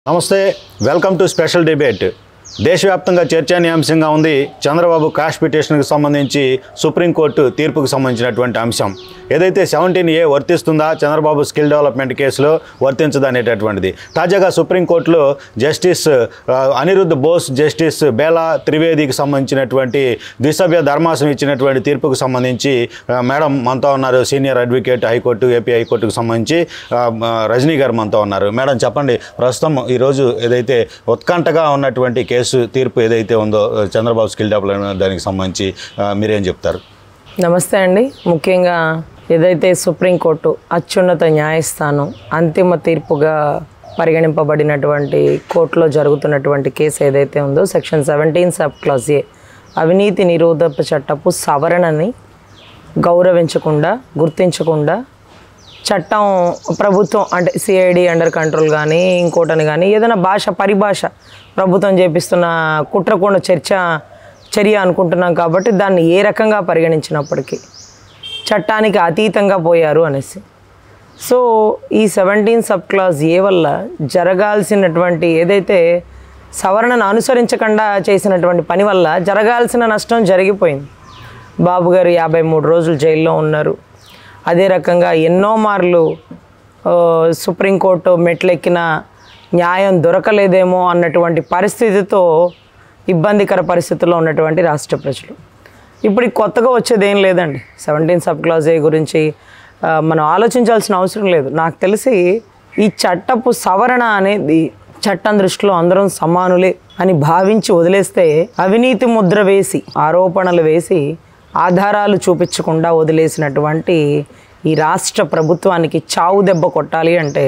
నమస్తే welcome to special debate దేశవ్యాప్తంగా చర్చనీయాంశంగా ఉంది చంద్రబాబు కాష్ పిటిషన్కి సంబంధించి సుప్రీంకోర్టు తీర్పుకు సంబంధించినటువంటి అంశం ఏదైతే 17A వర్తిస్తుందా చంద్రబాబు స్కిల్ డెవలప్మెంట్ కేసులో వర్తించదు అనేటటువంటిది తాజాగా సుప్రీంకోర్టులో జస్టిస్ అనిరుద్ధ్ బోస్ జస్టిస్ బేలా త్రివేదికి సంబంధించినటువంటి ద్విసభ్య ధర్మాసనం ఇచ్చినటువంటి తీర్పుకు సంబంధించి మేడం మనతో ఉన్నారు సీనియర్ అడ్వకేట్ హైకోర్టు ఏపీ హైకోర్టుకు సంబంధించి రజనీ గారు మనతో ఉన్నారు మేడం చెప్పండి ప్రస్తుతం ఈరోజు ఏదైతే ఉత్కంఠగా ఉన్నటువంటి కేసు తీర్పు ఏదైతే ఉందో చంద్రబాబు స్కిల్ డెవలప్మెంట్ దానికి సంబంధించి మీరేం చెప్తారు? నమస్తే అండి. ముఖ్యంగా ఏదైతే సుప్రీంకోర్టు అత్యున్నత న్యాయస్థానం అంతిమ తీర్పుగా పరిగణింపబడినటువంటి కోర్టులో జరుగుతున్నటువంటి కేసు ఏదైతే ఉందో సెక్షన్ 17 సబ్ క్లాజ్ ఏ అవినీతి నిరోధక చట్టపు సవరణని గౌరవించకుండా గుర్తించకుండా చట్టం ప్రభుత్వం అంటే సిఐడి అండర్ కంట్రోల్ కానీ ఇంకోటని కానీ ఏదైనా పరిభాష ప్రభుత్వం చేపిస్తున్న కుట్రకోణ చర్య అనుకుంటున్నాం కాబట్టి దాన్ని ఏ రకంగా పరిగణించినప్పటికీ చట్టానికి అతీతంగా పోయారు అనేసి. సో ఈ 17 సబ్ క్లాజ్ ఏ వల్ల జరగాల్సినటువంటి ఏదైతే సవరణను అనుసరించకుండా చేసినటువంటి పని వల్ల జరగాల్సిన నష్టం జరిగిపోయింది. బాబు గారు 53 రోజులు జైల్లో ఉన్నారు. అదే రకంగా ఎన్నో మార్లు సుప్రీంకోర్టు మెట్లెక్కిన న్యాయం దొరకలేదేమో అన్నటువంటి పరిస్థితితో ఇబ్బందికర పరిస్థితుల్లో ఉన్నటువంటి రాష్ట్ర ప్రజలు ఇప్పుడు కొత్తగా వచ్చేది ఏం లేదండి. 17 సబ్ క్లాజ్ ఏ గురించి మనం ఆలోచించాల్సిన అవసరం లేదు. నాకు తెలిసి ఈ చట్టపు సవరణ అనేది చట్టం దృష్టిలో అందరం సమానులే అని భావించి వదిలేస్తే అవినీతి ముద్ర వేసి ఆరోపణలు వేసి ఆధారాలు చూపించకుండా వదిలేసినటువంటి ఈ రాష్ట్ర ప్రభుత్వానికి చావు దెబ్బ కొట్టాలి అంటే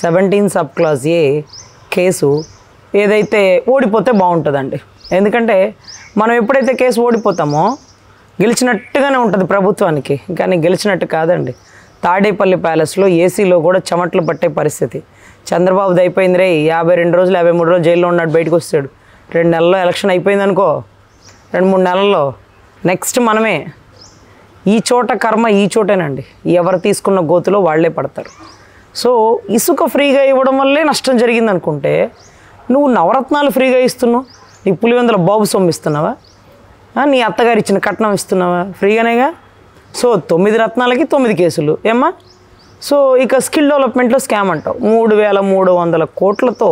17 సబ్ క్లాజ్ ఏ కేసు ఏదైతే ఓడిపోతే బాగుంటుందండి. ఎందుకంటే మనం ఎప్పుడైతే కేసు ఓడిపోతామో గెలిచినట్టుగానే ఉంటుంది ప్రభుత్వానికి, కానీ గెలిచినట్టు కాదండి. తాడేపల్లి ప్యాలెస్లో ఏసీలో కూడా చెమట్లు పట్టే పరిస్థితి. చంద్రబాబుది అయిపోయింది రే 52 రోజులు 53 రోజులు జైల్లో ఉన్నాడు, బయటకు వస్తాడు. 2 నెలల్లో ఎలక్షన్ అయిపోయింది అనుకో, 2-3 నెలల్లో నెక్స్ట్ మనమే. ఈ చోట కర్మ ఈ చోటేనండి, ఎవరు తీసుకున్న గోతులో వాళ్ళే పడతారు. సో ఇసుక ఫ్రీగా ఇవ్వడం వల్లే నష్టం జరిగింది అనుకుంటే నువ్వు నవరత్నాలు ఫ్రీగా ఇస్తున్నావు, నీ పులివెందుల బాబు సొమ్ము ఇస్తున్నావా, నీ అత్తగారు ఇచ్చిన కట్నం ఇస్తున్నావా, ఫ్రీగానేగా. సో 9 రత్నాలకి 9 కేసులు ఏమ్మా. సో ఇక స్కిల్ డెవలప్మెంట్లో స్కామ్ అంటావు. 3,300 కోట్లతో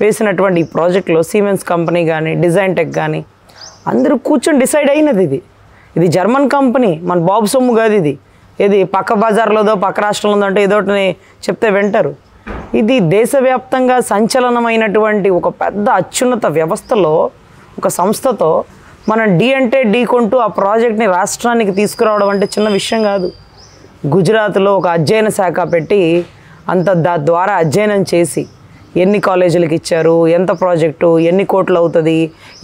వేసినటువంటి ఈ ప్రాజెక్టులో సిమెన్స్ కంపెనీ కానీ డిజైన్ టెక్ కానీ అందరూ కూర్చొని డిసైడ్ అయినది. ఇది జర్మన్ కంపెనీ, మన బాబు సొమ్ము కాదు. ఇది పక్క బజార్లోదో పక్క రాష్ట్రంలో అంటే ఏదోటని చెప్తే వింటారు. ఇది దేశవ్యాప్తంగా సంచలనమైనటువంటి ఒక పెద్ద అత్యున్నత వ్యవస్థలో ఒక సంస్థతో మనం డి అంటే ఢీ కొంటూ ఆ ప్రాజెక్ట్ని రాష్ట్రానికి తీసుకురావడం అంటే చిన్న విషయం కాదు. గుజరాత్లో ఒక అధ్యయన శాఖ పెట్టి ద్వారా అధ్యయనం చేసి ఎన్ని కాలేజీలకు ఇచ్చారు, ఎంత ప్రాజెక్టు, ఎన్ని కోట్లు అవుతుంది,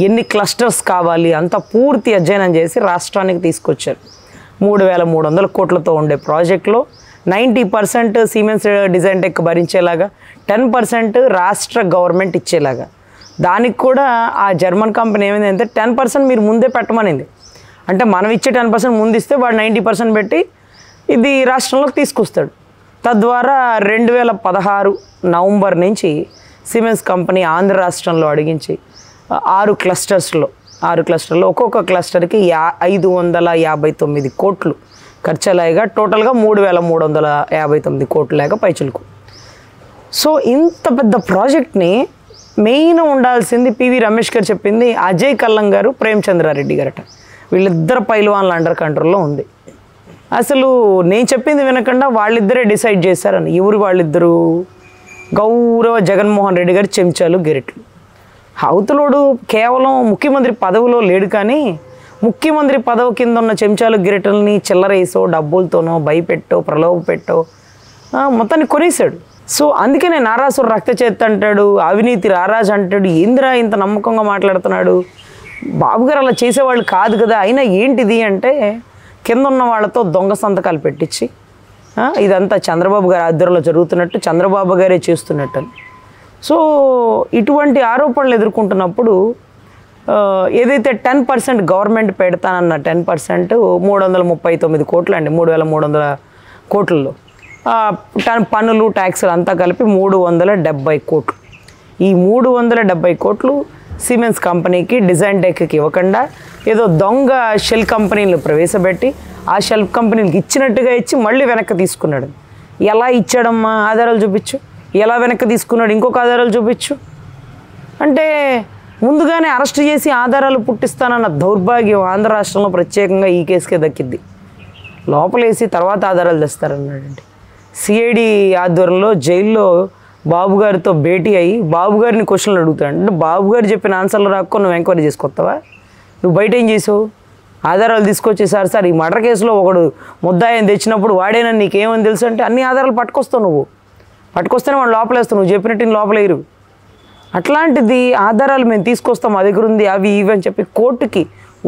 ఎన్ని క్లస్టర్స్ కావాలి, అంత పూర్తి అధ్యయనం చేసి రాష్ట్రానికి తీసుకొచ్చారు. 3,300 కోట్లతో ఉండే ప్రాజెక్టులో 90% సిమెన్స్ డిజైన్ టెక్ భరించేలాగా 10% రాష్ట్ర గవర్నమెంట్ ఇచ్చేలాగా. దానికి కూడా ఆ జర్మన్ కంపెనీ ఏమైందంటే 10% మీరు ముందే పెట్టమనింది. అంటే మనం ఇచ్చే 10% ముందు ఇస్తే వాడు 90% పెట్టి ఇది రాష్ట్రంలోకి తీసుకొస్తాడు. తద్వారా 2016 నవంబర్ నుంచి సిమెన్స్ కంపెనీ ఆంధ్ర రాష్ట్రంలో అడిగించి 6 క్లస్టర్స్లో ఒక్కొక్క క్లస్టర్కి 559 కోట్లు ఖర్చులాగా టోటల్గా 3,359 కోట్లు లేక పైచులకు. సో ఇంత పెద్ద ప్రాజెక్ట్ని మెయిన్ ఉండాల్సింది పివి రమేష్ గారు చెప్పింది అజయ్ కల్లం గారు ప్రేమచంద్రారెడ్డి గారట. వీళ్ళిద్దరు పైల్వాన్ల అండర్ కంట్రోల్లో ఉంది. అసలు నేను చెప్పింది వినకుండా వాళ్ళిద్దరే డిసైడ్ చేశారని. ఎవరు వాళ్ళిద్దరూ? గౌరవ జగన్మోహన్ రెడ్డి గారి చెంచాలు గిరెట్లు. అవతలోడు కేవలం ముఖ్యమంత్రి పదవిలో లేడు, కానీ ముఖ్యమంత్రి పదవి కింద ఉన్న చెంచాలు గిరెటల్ని చిల్లరేసో డబ్బులతోనో భయపెట్టో ప్రలోభ పెట్టో మొత్తాన్ని కొనేసాడు. సో అందుకనే నారాసురు రక్త చేత అంటాడు, అవినీతి రారాజు అంటాడు. ఏందిరా ఇంత నమ్మకంగా మాట్లాడుతున్నాడు? బాబు గారు అలా చేసేవాళ్ళు కాదు కదా. అయినా ఏంటిది అంటే కింద ఉన్న వాళ్ళతో దొంగ సంతకాలు పెట్టించి ఇదంతా చంద్రబాబు గారి ఆధ్వర్యంలో జరుగుతున్నట్టు, చంద్రబాబు గారే చేస్తున్నట్టు. సో ఇటువంటి ఆరోపణలు ఎదుర్కొంటున్నప్పుడు ఏదైతే 10% గవర్నమెంట్ పెడతానన్న 10% 339 కోట్లు అండి. 3,300 కోట్లలో పన్నులు ట్యాక్సులు అంతా కలిపి 370 కోట్లు. ఈ 370 కోట్లు సిమెన్స్ కంపెనీకి డిజైన్ టెక్కి ఇవ్వకుండా ఏదో దొంగ షెల్ కంపెనీలు ప్రవేశపెట్టి ఆ షెల్ కంపెనీలకు ఇచ్చినట్టుగా ఇచ్చి మళ్ళీ వెనక్కి తీసుకున్నాడు. ఎలా ఇచ్చాడమ్మా? ఆధారాలు చూపించు. ఎలా వెనక్కి తీసుకున్నాడు? ఇంకొక ఆధారాలు చూపించు. అంటే ముందుగానే అరెస్ట్ చేసి ఆధారాలు పుట్టిస్తానన్న దౌర్భాగ్యం ఆంధ్ర రాష్ట్రంలో ప్రత్యేకంగా ఈ కేసుకే దక్కింది. లోపలేసి తర్వాత ఆధారాలు తెస్తారన్నాడండి. సిఐడి ఆధ్వర్యంలో జైల్లో బాబు గారితో భేటీ అయ్యి బాబు గారిని క్వశ్చన్లు అడుగుతాడు. అంటే బాబు గారు చెప్పిన ఆన్సర్లు రాక్కో నువ్వు ఎంక్వైరీ చేసుకొస్తావా? నువ్వు బయట ఏం చేసావు? ఆధారాలు తీసుకొచ్చేసారు సార్, ఈ మర్డర్ కేసులో ఒకడు ముద్దాయిని తెచ్చినప్పుడు వాడేనా నీకేమని తెలుసు అంటే అన్ని ఆధారాలు పట్టుకొస్తావు. నువ్వు పట్టుకొస్తేనే వాడు లోపలేస్తావు, నువ్వు చెప్పినట్టు లోపలేరు. అట్లాంటిది ఆధారాలు మేము తీసుకొస్తాం, మా దగ్గర ఉంది అవి ఇవి అని చెప్పి కోర్టుకి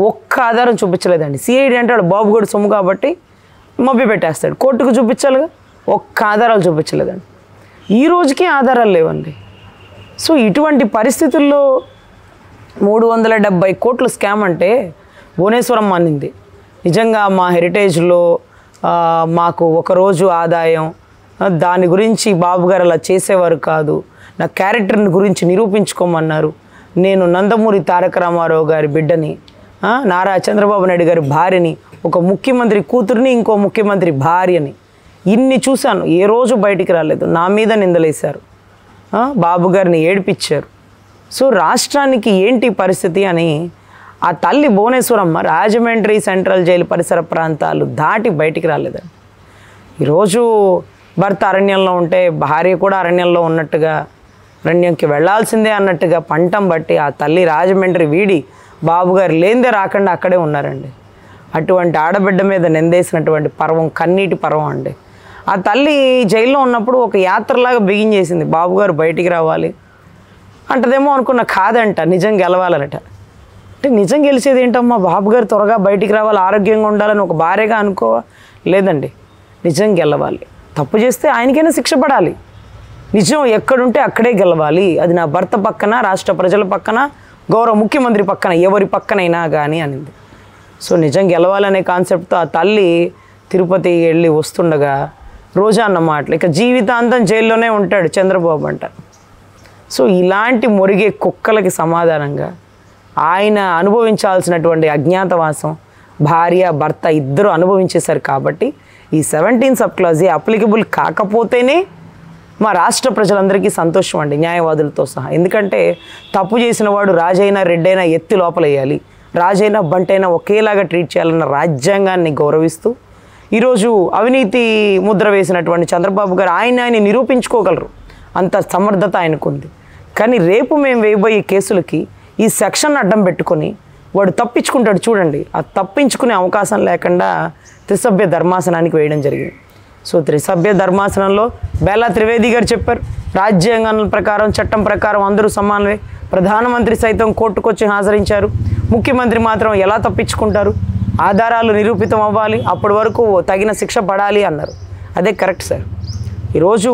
ఒక్క ఆధారం చూపించలేదండి. సిఐడి అంటే వాడు బాబు గడు సొమ్ము కాబట్టి మభ్య పెట్టేస్తాడు, కోర్టుకు చూపించాలిగా, ఒక్క ఆధారాలు చూపించలేదండి. ఈ రోజుకి ఆధారాలు లేవండి. సో ఇటువంటి పరిస్థితుల్లో 370 కోట్ల స్కామ్ అంటే భువనేశ్వరం అనింది. నిజంగా మా హెరిటేజ్లో మాకు ఒకరోజు ఆదాయం, దాని గురించి బాబు గారు అలా చేసేవారు కాదు, నా క్యారెక్టర్ని గురించి నిరూపించుకోమన్నారు. నేను నందమూరి తారక రామారావు గారి బిడ్డని, నారా చంద్రబాబు నాయుడు గారి భార్యని, ఒక ముఖ్యమంత్రి కూతురిని, ఇంకో ముఖ్యమంత్రి భార్యని ఇన్ని చూశాను. ఏ రోజు బయటికి రాలేదు. నా మీద నిందలేశారు, బాబు గారిని ఏడిపించారు. సో రాష్ట్రానికి ఏంటి పరిస్థితి అని ఆ తల్లి భువనేశ్వరమ్మ రాజమండ్రి సెంట్రల్ జైలు పరిసర ప్రాంతాలు దాటి బయటికి రాలేదండి. ఈరోజు భర్త అరణ్యంలో ఉంటే భార్య కూడా అరణ్యంలో ఉన్నట్టుగా, అరణ్యంకి వెళ్లాల్సిందే అన్నట్టుగా పంటం బట్టి ఆ తల్లి రాజమండ్రి వీడి బాబు గారు లేనిదే రాకుండా అక్కడే ఉన్నారండి. అటువంటి ఆడబిడ్డ మీద నిందేసినటువంటి పర్వం కన్నీటి పర్వం అండి. ఆ తల్లి జైల్లో ఉన్నప్పుడు ఒక యాత్రలాగా బిగించేసింది, బాబు గారు బయటికి రావాలి అంటదేమో అనుకున్న, కాదంట, నిజం గెలవాలనట. అంటే నిజం గెలిచేది ఏంటమ్మా? బాబు గారు త్వరగా బయటికి రావాలి, ఆరోగ్యంగా ఉండాలని ఒక భార్యగా అనుకోవా? లేదండి, నిజం గెలవాలి. తప్పు చేస్తే ఆయనకైనా శిక్ష పడాలి. నిజం ఎక్కడుంటే అక్కడే గెలవాలి. అది నా భర్త పక్కన, రాష్ట్ర ప్రజల పక్కన, గౌరవ ముఖ్యమంత్రి పక్కన, ఎవరి పక్కనైనా కానీ అనింది. సో నిజం గెలవాలనే కాన్సెప్ట్తో ఆ తల్లి తిరుపతి వెళ్ళి వస్తుండగా రోజా అన్న మాటలు, ఇక జీవితాంతం జైల్లోనే ఉంటాడు చంద్రబాబు అంట. సో ఇలాంటి మొరిగే కుక్కలకి సమాధానంగా ఆయన అనుభవించాల్సినటువంటి అజ్ఞాతవాసం భార్య భర్త ఇద్దరు అనుభవించేశారు. కాబట్టి ఈ 17 సబ్ క్లాజ్ అప్లికబుల్ కాకపోతేనే మా రాష్ట్ర ప్రజలందరికీ సంతోషం అండి, న్యాయవాదులతో సహా. ఎందుకంటే తప్పు చేసిన వాడు రాజైనా రెడ్డైనా ఎత్తి లోపలేయాలి, రాజైనా బంటైనా ఒకేలాగా ట్రీట్ చేయాలన్న రాజ్యాంగాన్ని గౌరవిస్తూ ఈరోజు అవినీతి ముద్ర వేసినటువంటి చంద్రబాబు గారు ఆయన్ని నిరూపించుకోగలరు, అంత సమర్థత ఆయనకుంది. కానీ రేపు మేము వేయబోయే కేసులకి ఈ సెక్షన్ అడ్డం పెట్టుకొని వాడు తప్పించుకుంటాడు చూడండి. ఆ తప్పించుకునే అవకాశం లేకుండా త్రిసభ్య ధర్మాసనానికి వేయడం జరిగింది. సో త్రిసభ్య ధర్మాసనంలో బేలా త్రివేది గారు చెప్పారు, రాజ్యాంగం ప్రకారం చట్టం ప్రకారం అందరూ సమానమే. ప్రధానమంత్రి సైతం కోర్టుకొచ్చి హాజరించారు, ముఖ్యమంత్రి మాత్రం ఎలా తప్పించుకుంటారు? ఆధారాలు నిరూపితం అవ్వాలి, అప్పటి వరకు తగిన శిక్ష పడాలి అన్నారు. అదే కరెక్ట్ సార్. ఈరోజు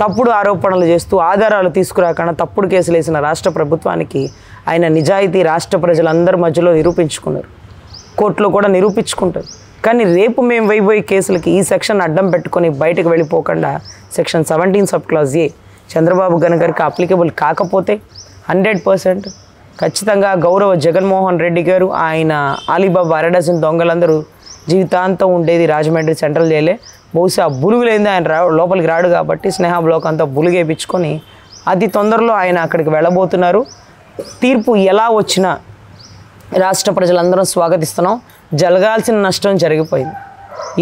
తప్పుడు ఆరోపణలు చేస్తూ ఆధారాలు తీసుకురాకుండా తప్పుడు కేసులు వేసిన రాష్ట్ర ప్రభుత్వానికి ఆయన నిజాయితీ రాష్ట్ర ప్రజలందరి మధ్యలో నిరూపించుకున్నారు, కోర్టులో కూడా నిరూపించుకుంటారు. కానీ రేపు మేము వేయబోయే కేసులకి ఈ సెక్షన్ అడ్డం పెట్టుకొని బయటకు వెళ్ళిపోకుండా section 17 sub clause A Chandrababu గారికి అప్లికబుల్ కాకపోతే 100% ఖచ్చితంగా గౌరవ జగన్మోహన్ రెడ్డి గారు, ఆయన అలీబాబా అరడజన్ దొంగలందరూ జీవితాంతం ఉండేది రాజమండ్రి సెంట్రల్ జైలే. బహుశా బులుగులేంది ఆయన లోపలికి రాడు కాబట్టి స్నేహ బ్లాక్ అంతా బులుగేపించుకొని అతి తొందరలో ఆయన అక్కడికి వెళ్ళబోతున్నారు. తీర్పు ఎలా వచ్చినా రాష్ట్ర ప్రజలందరం స్వాగతిస్తున్నాం. జరగాల్సిన నష్టం జరిగిపోయింది,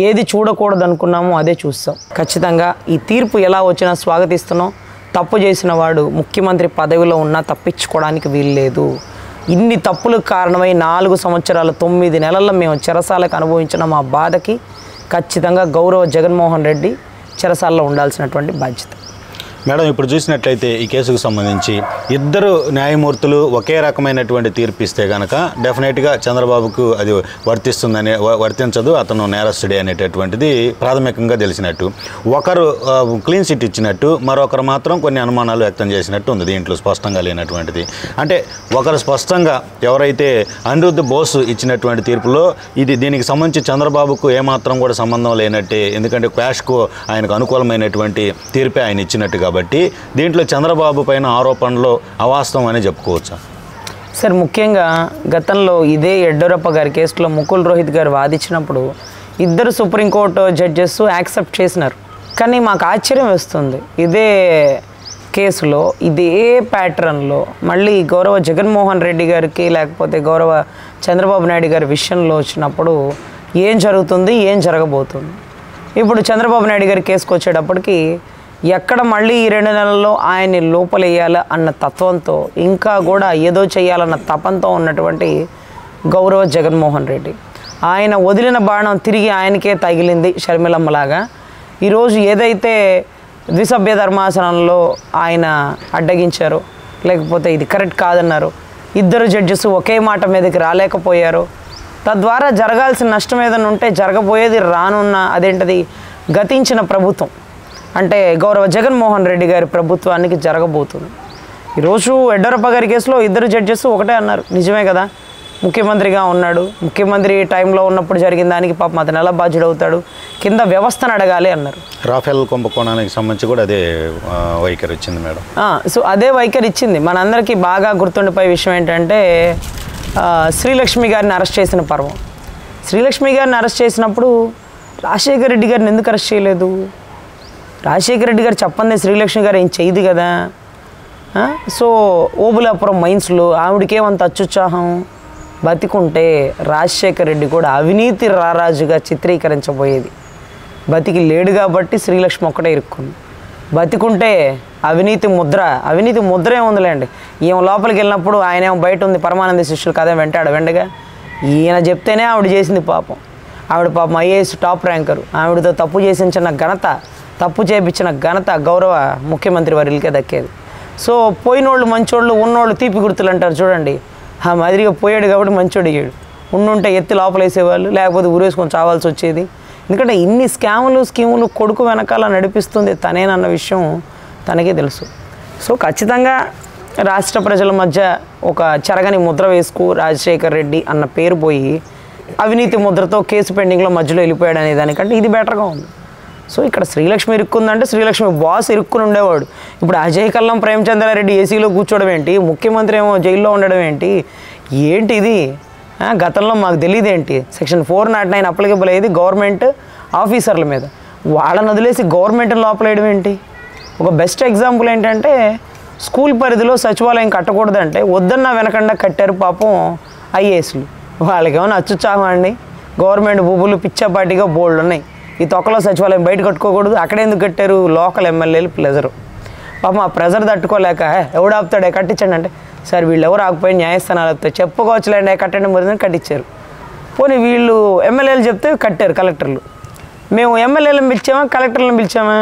ఏది చూడకూడదు అనుకున్నామో అదే చూస్తాం. ఖచ్చితంగా ఈ తీర్పు ఎలా వచ్చినా స్వాగతిస్తున్నాం. తప్పు చేసిన వాడు ముఖ్యమంత్రి పదవిలో ఉన్నా తప్పించుకోవడానికి వీల్లేదు. ఇన్ని తప్పులకు కారణమై 4 సంవత్సరాల 9 నెలల్లో మేము చెరసాలకు అనుభవించిన మా బాధకి ఖచ్చితంగా గౌరవ జగన్మోహన్ రెడ్డి చెరసాలలో ఉండాల్సినటువంటి బాధ్యత. మేడం, ఇప్పుడు చూసినట్లయితే ఈ కేసుకు సంబంధించి ఇద్దరు న్యాయమూర్తులు ఒకే రకమైనటువంటి తీర్పు ఇస్తే కనుక డెఫినెట్గా చంద్రబాబుకు అది వర్తించదు, అతను నేరస్తుడే అనేటటువంటిది ప్రాథమికంగా తెలిసినట్టు. ఒకరు క్లీన్ చిట్ ఇచ్చినట్టు, మరొకరు మాత్రం కొన్ని అనుమానాలు వ్యక్తం చేసినట్టు ఉంది. దీంట్లో స్పష్టంగా లేనటువంటిది అంటే ఒకరు స్పష్టంగా ఎవరైతే అనిరుద్ధ్ బోస్ ఇచ్చినటువంటి తీర్పులో దీనికి సంబంధించి చంద్రబాబుకు ఏమాత్రం కూడా సంబంధం లేనట్టే, ఎందుకంటే క్వాష్కు ఆయనకు అనుకూలమైనటువంటి తీర్పే ఆయన ఇచ్చినట్టు కాబట్టి కాబట్టి దీంట్లో చంద్రబాబు పైన ఆరోపణలు అవాస్తవం అని చెప్పుకోవచ్చా? సార్, ముఖ్యంగా గతంలో ఇదే యడ్యూరప్ప గారి కేసులో ముకుల్ రోహిత్ గారు వాదించినప్పుడు ఇద్దరు సుప్రీంకోర్టు జడ్జెస్ యాక్సెప్ట్ చేసినారు. కానీ మాకు ఆశ్చర్యం వేస్తుంది, ఇదే కేసులో ఇదే ప్యాటర్న్లో మళ్ళీ గౌరవ జగన్మోహన్ రెడ్డి గారికి లేకపోతే గౌరవ చంద్రబాబు నాయుడు గారి విషయంలో వచ్చినప్పుడు ఏం జరుగుతుంది, ఏం జరగబోతుంది. ఇప్పుడు చంద్రబాబు నాయుడు గారి కేసుకు వచ్చేటప్పటికి ఎక్కడ మళ్ళీ ఈ 2 నెలల్లో ఆయన్ని లోపలేయాలా అన్న తత్వంతో, ఇంకా కూడా ఏదో చేయాలన్న తపంతో ఉన్నటువంటి గౌరవ జగన్మోహన్ రెడ్డి, ఆయన వదిలిన బాణం తిరిగి ఆయనకే తగిలింది షర్మిలమ్మలాగా. ఈరోజు ఏదైతే ద్విసభ్య ధర్మాసనంలో ఆయన అడ్డగించారో, లేకపోతే ఇది కరెక్ట్ కాదన్నారు, ఇద్దరు జడ్జెస్ ఒకే మాట మీదకి రాలేకపోయారు, తద్వారా జరగాల్సిన నష్టం ఏదైనా ఉంటే జరగబోయేది రానున్న అదేంటది గతించిన ప్రభుత్వం అంటే గౌరవ జగన్మోహన్ రెడ్డి గారి ప్రభుత్వానికి జరగబోతుంది. ఈరోజు యడ్యూరప్ప గారి కేసులో ఇద్దరు జడ్జెస్ ఒకటే అన్నారు, నిజమే కదా, ముఖ్యమంత్రిగా ఉన్నాడు, ముఖ్యమంత్రి టైంలో ఉన్నప్పుడు జరిగిన దానికి పాపం అతను ఎలా బాధ్యుడు అవుతాడు, కింద వ్యవస్థను అడగాలి అన్నారు. రాఫెల్ కుంభకోణానికి సంబంధించి కూడా అదే వైఖరి ఇచ్చింది మేడం. సో అదే వైఖరి ఇచ్చింది. మనందరికీ బాగా గుర్తుండిపోయే విషయం ఏంటంటే శ్రీలక్ష్మి గారిని అరెస్ట్ చేసిన పర్వం. శ్రీలక్ష్మి గారిని అరెస్ట్ చేసినప్పుడు రాజశేఖర రెడ్డి గారిని ఎందుకు అరెస్ట్ చేయలేదు? రాజశేఖర రెడ్డి గారు చెప్పండి, శ్రీలక్ష్మి గారు ఏం చేయదు కదా. సో ఓబులాపురం మైన్స్లో ఆవిడకేమంత అత్యుత్సాహం, బతికుంటే రాజశేఖర రెడ్డి కూడా అవినీతి రారాజుగా చిత్రీకరించబోయేది. బతికి లేడు కాబట్టి శ్రీలక్ష్మి ఒక్కటే ఇరుక్కుంది. బతికుంటే అవినీతి ముద్ర ఏముందిలేండి. ఈమె లోపలికి వెళ్ళినప్పుడు ఆయన ఏమో బయట ఉంది, పరమానంద శిష్యులు కదే వెంటాడు వెంటగా ఈయన చెప్తేనే ఆవిడ చేసింది పాపం. ఆవిడ పాపం ఐఏఎస్ టాప్ ర్యాంకరు, ఆవిడతో తప్పు చేసించిన ఘనత, తప్పు చేపించిన ఘనత గౌరవ ముఖ్యమంత్రి వారికే దక్కేది. సో పోయినోళ్ళు మంచోళ్ళు, ఉన్నోళ్ళు తీపి గుర్తులు అంటారు చూడండి, ఆ మాదిరిగా పోయాడు కాబట్టి మంచోడు అయ్యాడు. ఉండుంటే ఎత్తి లోపలేసేవాళ్ళు, లేకపోతే ఊరేసుకొని చావాల్సి వచ్చేది. ఎందుకంటే ఇన్ని స్కీములు కొడుకు వెనకాల నడిపిస్తుంది తనేనన్న విషయం తనకే తెలుసు. సో ఖచ్చితంగా రాష్ట్ర ప్రజల మధ్య ఒక చెరగని ముద్ర వేసుకు రాజశేఖర రెడ్డి అన్న పేరు పోయి అవినీతి ముద్రతో కేసు పెండింగ్లో మధ్యలో వెళ్ళిపోయాడు అనే దానికంటే ఇది బెటర్గా ఉంది. సో ఇక్కడ శ్రీలక్ష్మి ఇరుక్కుందంటే శ్రీలక్ష్మి బాస్ ఇరుక్కుని ఉండేవాడు. ఇప్పుడు అజయ్ కల్లం ప్రేమచంద్రారెడ్డి ఏసీలో కూర్చోవడం ఏంటి, ముఖ్యమంత్రి ఏమో జైల్లో ఉండడం ఏంటి ఇది? గతంలో మాకు తెలియదేంటి? సెక్షన్ 409 అప్లికబుల్ అయ్యేది గవర్నమెంట్ ఆఫీసర్ల మీద, వాళ్ళని వదిలేసి గవర్నమెంట్ని లోపలేయడం ఏంటి? ఒక బెస్ట్ ఎగ్జాంపుల్ ఏంటంటే స్కూల్ పరిధిలో సచివాలయం కట్టకూడదంటే వద్దన్నా వెనకుండా కట్టారు పాపం ఐఏఎస్లు. వాళ్ళకేమైనా అత్యుత్సాహం అండి? గవర్నమెంట్ భూములు పిచ్చాపాటిగా బోల్డ్ ఉన్నాయి, ఈ తొక్కలో సచివాలయం బయట కట్టుకోకూడదు, అక్కడెందుకు కట్టారు? లోకల్ ఎమ్మెల్యేలు ప్రెజరు. పాపం ఆ ప్రెజర్ తట్టుకోలేక ఎవడు ఆపుతాడే కట్టించండి అంటే, సార్ వీళ్ళు ఎవరు ఆగిపోయి న్యాయస్థానాలు ఆపుతాయి, చెప్పుకోవచ్చులేండి కట్టండి మరి కట్టించారు. పోనీ వీళ్ళు ఎమ్మెల్యేలు చెప్తే కట్టారు కలెక్టర్లు. మేము ఎమ్మెల్యేలను పిలిచామా కలెక్టర్లను పిలిచామా?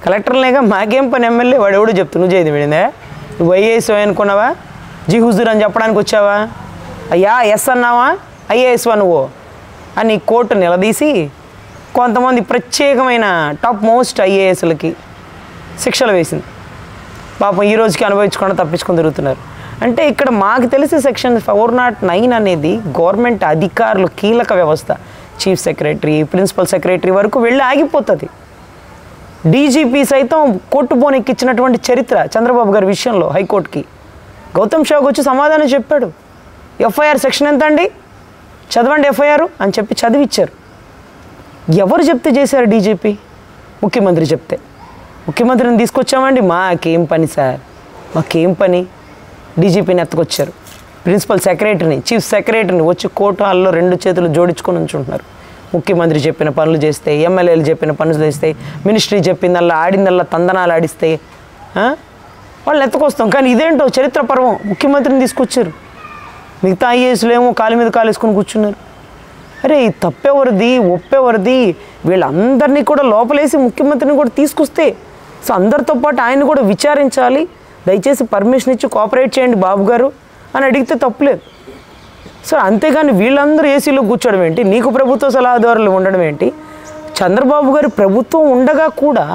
కలెక్టర్లేగా మాకేం పని, ఎమ్మెల్యే వాడు ఎవడో చెప్తు నువ్వు చేయదు విడిందే, నువ్వు ఐఏఎస్ అనుకున్నావా? జీ హుజూర్ అని చెప్పడానికి వచ్చావా? అయ్యా ఎస్ అన్నావా? ఐఏఎస్వా నువ్వు అని కోర్టు నిలదీసి కొంతమంది ప్రత్యేకమైన టాప్ మోస్ట్ ఐఏఎస్లకి శిక్షలు వేసింది. పాపం ఈ రోజుకి అనుభవించకుండా తప్పించుకొని తిరుగుతున్నారు. అంటే ఇక్కడ మాకు తెలిసి సెక్షన్ 409 అనేది గవర్నమెంట్ అధికారులు కీలక వ్యవస్థ, చీఫ్ సెక్రటరీ, ప్రిన్సిపల్ సెక్రటరీ వరకు వెళ్ళి ఆగిపోతుంది. డీజీపీ సైతం కోర్టు పోనెక్కిచ్చినటువంటి చరిత్ర చంద్రబాబు గారి విషయంలో హైకోర్టుకి గౌతమ్ షాకు వచ్చి సమాధానం చెప్పాడు. ఎఫ్ఐఆర్ సెక్షన్ ఎంత అండి, చదవండి ఎఫ్ఐఆర్ అని చెప్పి చదివిచ్చారు. ఎవరు చెప్తే చేశారు? డీజీపీ, ముఖ్యమంత్రి చెప్తే. ముఖ్యమంత్రిని తీసుకొచ్చామండి, మాకేం పని సార్, మాకేం పని? డీజీపీని ఎత్తుకొచ్చారు, ప్రిన్సిపల్ సెక్రటరీని, చీఫ్ సెక్రటరీని వచ్చి కోర్టు హాల్లో 2 చేతులు జోడించుకొని ఉంచుంటున్నారు. ముఖ్యమంత్రి చెప్పిన పనులు చేస్తే, ఎమ్మెల్యేలు చెప్పిన పనులు చేస్తే, మినిస్ట్రీ చెప్పిందల్లా ఆడిందల్లా తందనాలు ఆడిస్తే వాళ్ళని ఎత్తుకొస్తాం. కానీ ఇదేంటో చరిత్ర పర్వం, ముఖ్యమంత్రిని తీసుకొచ్చారు. మిగతా ఐఏఎస్లు ఏమో కాలు మీద కాలు వేసుకొని కూర్చున్నారు. అరే ఈ తప్పెవరిది, ఒప్పెవరిది? వీళ్ళందరినీ కూడా లోపలేసి ముఖ్యమంత్రిని కూడా తీసుకొస్తే, సో అందరితో పాటు ఆయన కూడా విచారించాలి, దయచేసి పర్మిషన్ ఇచ్చి కోఆపరేట్ చేయండి బాబు గారు అని అడిగితే తప్పులేదు. సో అంతేగాని వీళ్ళందరూ ఏసీలో కూర్చోవడం ఏంటి, నీకు ప్రభుత్వ సలహాదారులు ఉండడం ఏంటి? చంద్రబాబు గారి ప్రభుత్వం ఉండగా కూడా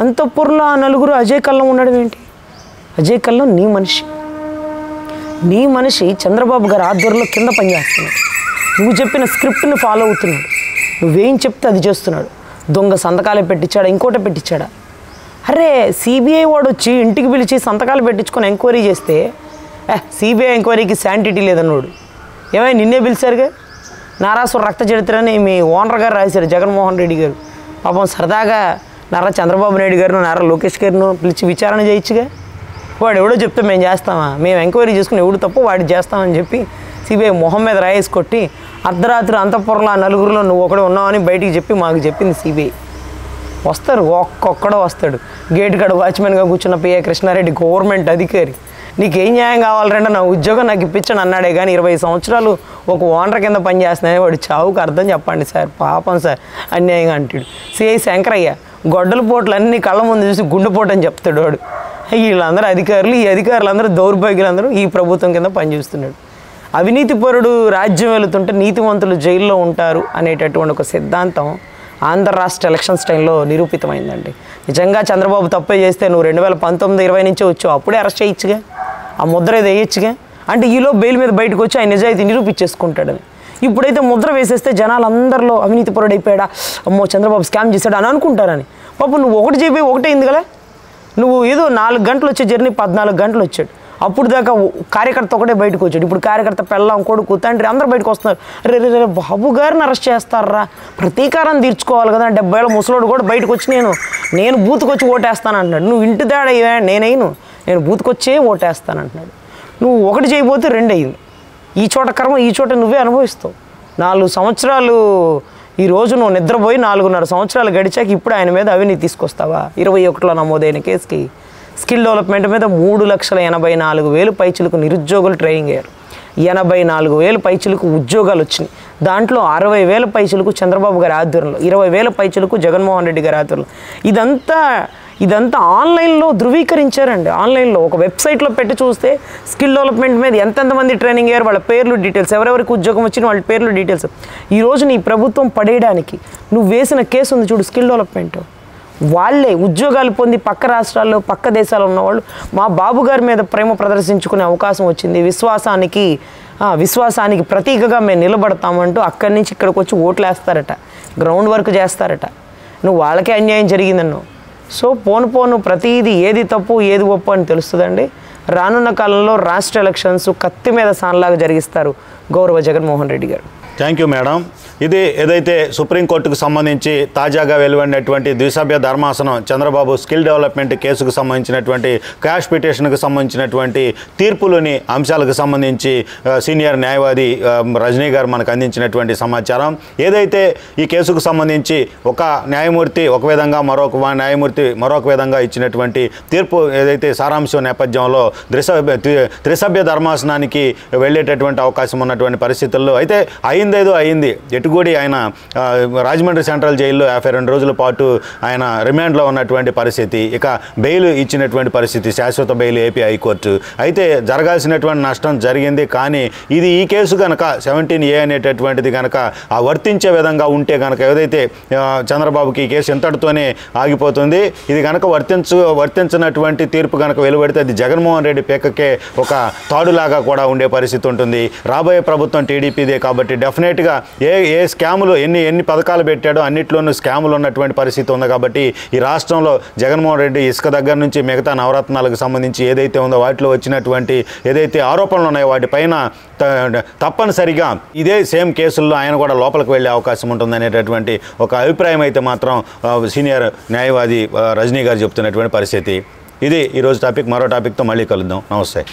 అంతఃపురంలో ఆ 4 అజయ్ కల్లం ఉండడం ఏంటి? అజయ్ కల్లం నీ మనిషి చంద్రబాబు గారి ఆధ్వర్యంలో కింద పనిచేస్తున్నాడు. నువ్వు చెప్పిన స్క్రిప్ట్ని ఫాలో అవుతున్నాడు, నువ్వేం చెప్తే అది చేస్తున్నాడు. దొంగ సంతకాలే పెట్టించాడా, ఇంకోటే పెట్టించాడా? అరే సిబిఐ వాడు వచ్చి ఇంటికి పిలిచి సంతకాలు పెట్టించుకొని ఎంక్వైరీ చేస్తే సిబిఐ ఎంక్వైరీకి శాంటిటీ లేదన్నాడు. ఏమైనా నిన్నే పిలిచారుగా. నారాసుర రక్త చరిత్ర అని మీ ఓనర్ గారు రాశారు, జగన్మోహన్ రెడ్డి గారు. పాపం సరదాగా నారా చంద్రబాబు నాయుడు గారిను నారా లోకేష్ గారిను పిలిచి విచారణ చేయొచ్చుగా. వాడు ఎవడో చెప్తే మేము చేస్తామా, మేము ఎంక్వైరీ చేసుకుని ఎవడు తప్పు వాడు చేస్తామని చెప్పి సిబిఐ మొహం మీద రాయేసి కొట్టి అర్ధరాత్రి అంతఃపురంలో ఆ నలుగురిలో నువ్వు ఒకడే ఉన్నావని బయటికి చెప్పి మాకు చెప్పింది సిబిఐ. వస్తారు, ఒక్కొక్కడో వస్తాడు. గేట్ కాడ వాచ్మెన్గా కూర్చున్న పిఏ కృష్ణారెడ్డి గవర్నమెంట్ అధికారి. నీకేం న్యాయం కావాలంటే నా ఉద్యోగం నాకు ఇప్పించని అన్నాడే కానీ 20 సంవత్సరాలు ఒక ఓనర్ కింద పనిచేస్తున్నాయి. వాడు చావుకు అర్థం చెప్పండి సార్, పాపం సార్ అన్యాయంగా అంటాడు. సిఐ శంకరయ్య గొడ్డల పోట్లు అన్ని కళ్ళ ముందు చూసి గుండెపోటు అని చెప్తాడు వాడు. వీళ్ళందరూ అధికారులు, ఈ అధికారులందరూ దౌర్భాగ్యులందరూ ఈ ప్రభుత్వం కింద పనిచేస్తున్నాడు. అవినీతిపరుడు రాజ్యం వెళుతుంటే నీతివంతులు జైల్లో ఉంటారు అనేటటువంటి ఒక సిద్ధాంతం ఆంధ్ర రాష్ట్ర ఎలక్షన్స్ టైంలో నిరూపితమైందండి. నిజంగా చంద్రబాబు తప్పే చేస్తే నువ్వు 2019-20 నుంచే వచ్చావు, అప్పుడే అరెస్ట్ చేయొచ్చుగా, ఆ ముద్ర ఏదో వేయచ్చుగా. అంటే ఈలో బెయిల్ మీద బయటకు వచ్చి ఆయన నిజాయితీ నిరూపించేసుకుంటాడని. ఇప్పుడైతే ముద్ర వేసేస్తే జనాలు అందరిలో అవినీతిపరుడు అయిపోయాడా, అమ్మో చంద్రబాబు స్కామ్ చేశాడు అని అనుకుంటారని. పాపం నువ్వు ఒకటి చెప్పి ఒకటే అయింది కదా. నువ్వు ఏదో 4 గంటలు వచ్చే జర్నీ 14 గంటలు వచ్చాడు. అప్పుడు దాకా కార్యకర్త ఒకటే బయటకు వచ్చాడు. ఇప్పుడు కార్యకర్త పెళ్ళాం, కొడుకు, తండ్రి అందరూ బయటకు వస్తున్నారు. రే బాబు గారిని అరెస్ట్ చేస్తారా, ప్రతీకారం తీర్చుకోవాలి కదా. 70 ఏళ్ళ ముసలోడు కూడా బయటకు వచ్చి నేను బూత్కొచ్చి ఓటేస్తాను అంటున్నాడు. నువ్వు ఇంటి తేడా నేను బూత్కొచ్చే ఓటేస్తాను అంటున్నాడు. నువ్వు ఒకటి చేయబోతే 2 అయింది. ఈ చోట కర్మ ఈ చోట నువ్వే అనుభవిస్తావు. 4 సంవత్సరాలు ఈరోజు నువ్వు నిద్రపోయి 4.5 సంవత్సరాలు గడిచాక ఇప్పుడు ఆయన మీద అవినీతి తీసుకొస్తావా? 21లో నమోదైన కేసుకి స్కిల్ డెవలప్మెంట్ మీద 3,84,000 పైచులకు నిరుద్యోగులు ట్రైనింగ్ అయ్యారు. 84,000 పైచులకు ఉద్యోగాలు వచ్చినాయి. దాంట్లో 60,000 పైచులకు చంద్రబాబు గారి ఆధ్వర్యంలో, 20,000 పైచులకు జగన్మోహన్ రెడ్డి గారి ఆధ్వర్యంలో. ఇదంతా ఆన్లైన్లో ధృవీకరించారండి. ఆన్లైన్లో ఒక వెబ్సైట్లో పెట్టి చూస్తే స్కిల్ డెవలప్మెంట్ మీద ఎంతెంతమంది ట్రైనింగ్ అయ్యారు, వాళ్ళ పేర్లు డీటెయిల్స్, ఎవరెవరికి ఉద్యోగం వచ్చిన వాళ్ళ పేర్లు డీటెయిల్స్. ఈరోజు నీ ప్రభుత్వం పడేయడానికి నువ్వు వేసిన కేసు ఉంది చూడు, స్కిల్ డెవలప్మెంట్. వాళ్ళే ఉద్యోగాలు పొంది పక్క రాష్ట్రాల్లో పక్క దేశాల్లో ఉన్నవాళ్ళు మా బాబు గారి మీద ప్రేమ ప్రదర్శించుకునే అవకాశం వచ్చింది, విశ్వాసానికి ప్రతీకగా మేము నిలబడతామంటూ అక్కడి నుంచి ఇక్కడికి వచ్చి ఓట్లు వేస్తారట, గ్రౌండ్ వర్క్ చేస్తారట. నువ్వు వాళ్ళకే అన్యాయం జరిగిందన్నావు. సో పోను ప్రతిదీ ఏది తప్పు ఏది ఒప్పు అని తెలుస్తుందండి. రానున్న కాలంలో రాష్ట్ర ఎలక్షన్స్ కత్తి మీద సాన్లాగా జరిగిస్తారు గౌరవ జగన్మోహన్ రెడ్డి గారు. Thank you madam. ఇది ఏదైతే సుప్రీంకోర్టుకు సంబంధించి తాజాగా వెలువడినటువంటి ద్విసభ్య ధర్మాసనం చంద్రబాబు స్కిల్ డెవలప్మెంట్ కేసుకు సంబంధించినటువంటి క్యాష్ పిటిషన్కు సంబంధించినటువంటి తీర్పులోని అంశాలకు సంబంధించి సీనియర్ న్యాయవాది రజనీ గారు మనకు అందించినటువంటి సమాచారం. ఏదైతే ఈ కేసుకు సంబంధించి ఒక న్యాయమూర్తి ఒక విధంగా మరొక న్యాయమూర్తి మరొక విధంగా ఇచ్చినటువంటి తీర్పు ఏదైతే సారాంశం నేపథ్యంలో త్రిసభ్య ధర్మాసనానికి వెళ్ళేటటువంటి అవకాశం ఉన్నటువంటి పరిస్థితుల్లో అయితే అయింది. ఎటుగూడి ఆయన రాజమండ్రి సెంట్రల్ జైల్లో 52 రోజుల పాటు ఆయన రిమాండ్లో ఉన్నటువంటి పరిస్థితి, ఇక బెయిల్ ఇచ్చినటువంటి పరిస్థితి, శాశ్వత బెయిల్ ఏపీ హైకోర్టు. అయితే జరగాల్సినటువంటి నష్టం జరిగింది. కానీ ఇది ఈ కేసు కనుక 17A అనేటటువంటిది కనుక ఆ వర్తించే విధంగా ఉంటే కనుక ఏదైతే చంద్రబాబుకి ఈ కేసు ఇంతటితోనే ఆగిపోతుంది. ఇది కనుక వర్తించినటువంటి తీర్పు కనుక వెలువడితే అది జగన్మోహన్ రెడ్డి పేకకే ఒక తాడులాగా కూడా ఉండే పరిస్థితి ఉంటుంది. రాబోయే ప్రభుత్వం టీడీపీదే కాబట్టి డెఫినెట్గా ఏ స్కాములు ఎన్ని పథకాలు పెట్టాడో అన్నిట్లోనూ స్కాములు ఉన్నటువంటి పరిస్థితి ఉంది. కాబట్టి ఈ రాష్ట్రంలో జగన్మోహన్ రెడ్డి ఇసుక దగ్గర నుంచి మిగతా నవరత్నాలకు సంబంధించి ఏదైతే ఉందో వాటిలో వచ్చినటువంటి ఏదైతే ఆరోపణలు ఉన్నాయో వాటిపైన తప్పనిసరిగా ఇదే సేమ్ కేసుల్లో ఆయన కూడా లోపలికి వెళ్ళే అవకాశం ఉంటుందనేటటువంటి ఒక అభిప్రాయం అయితే మాత్రం సీనియర్ న్యాయవాది రజనీ గారు చెప్తున్నటువంటి పరిస్థితి. ఇది ఈరోజు టాపిక్. మరో టాపిక్తో మళ్ళీ కలుద్దాం. నమస్తే.